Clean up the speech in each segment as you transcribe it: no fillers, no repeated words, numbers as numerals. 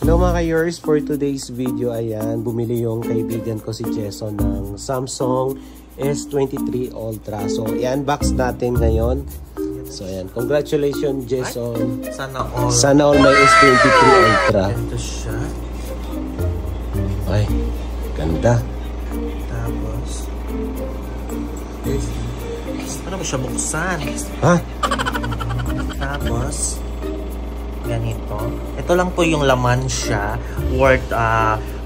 Hello mga ka-yours, for today's video, ayan, bumili yung kaibigan ko si Jason ng Samsung S23 Ultra. So, i-unbox natin ngayon. So, ayan, congratulations Jason. Sana all. Sana all may S23 Ultra. Ito siya. Ay, ganda. Tapos, paano ba siya buksan? Ha? Tapos, ganito. Ito lang po yung laman siya. Worth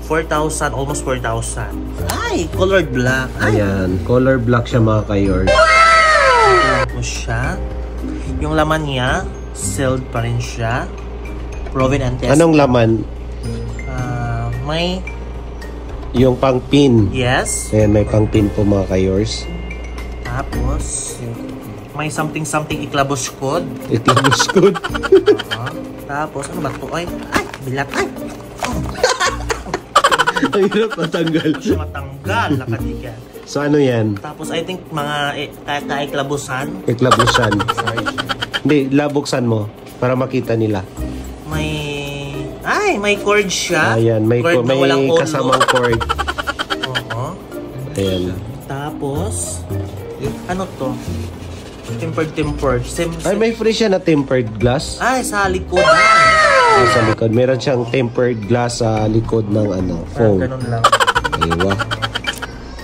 4,000, almost 4,000. Ay, colored black. Ay. Ayan, color black siya mga ka-yours. Ito po siya. Yung laman niya, sealed pa rin siya. Proven and tested. Anong laman? May... Yung pang pin. Yes. Ayan, may pang pin po mga ka-yours. Tapos, may something iklabos code. Iklabos code. Tapos, ano ba ito? Ay, bilat. Ay! Ang hirap matanggal. Hindi siya matanggal. Nakadigan. So, ano yan? Tapos, I think mga kaiklabusan. Iklabusan. Hindi, labuksan mo para makita nila. May cord siya. Ayan, may kasamang cord. Oo. Ayan. Tapos, ano to? Tempered. Ay, may free siya na tempered glass. Ay, sa likod. Ay, sa likod. Meron siyang tempered glass sa likod ng phone. Ganun lang. Aywa.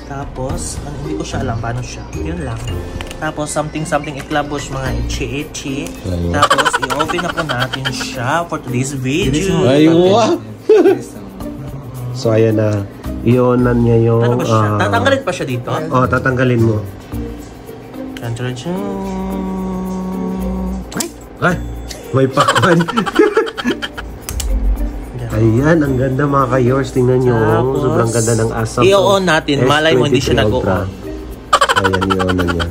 Tapos, hindi ko siya alam paano siya. Yun lang. Tapos, something iklabos, mga itchy. Tapos, i-open na po natin siya for today's video. Aywa. So, ayan na. I-onan niya yung... Ano ba siya? Tatanggalin pa siya dito? Oo, tatanggalin mo. Ay, may pakwan. Ayan, ang ganda mga ka-yours. Tingnan nyo. Sobrang ganda ng asap. I-on natin. Malay mo hindi siya nag-on. Ayan, i-onan niya.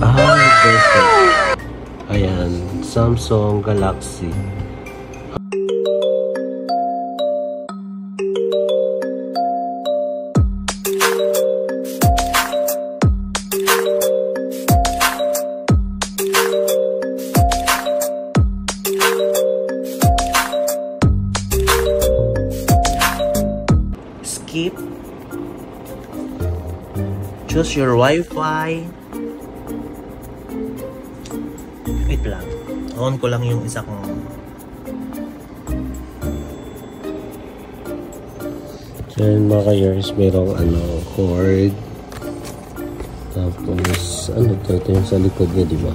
Ay, perfect. Ayan, Samsung Galaxy. Skip. Choose your Wi-Fi. Wait lang. On ko lang yung isa kong... Diyan mga ka-yours, merong cord. Tapos, ito yung sa likod niya, di ba?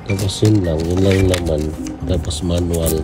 Tapos yun lang yung laman. Tapos manual.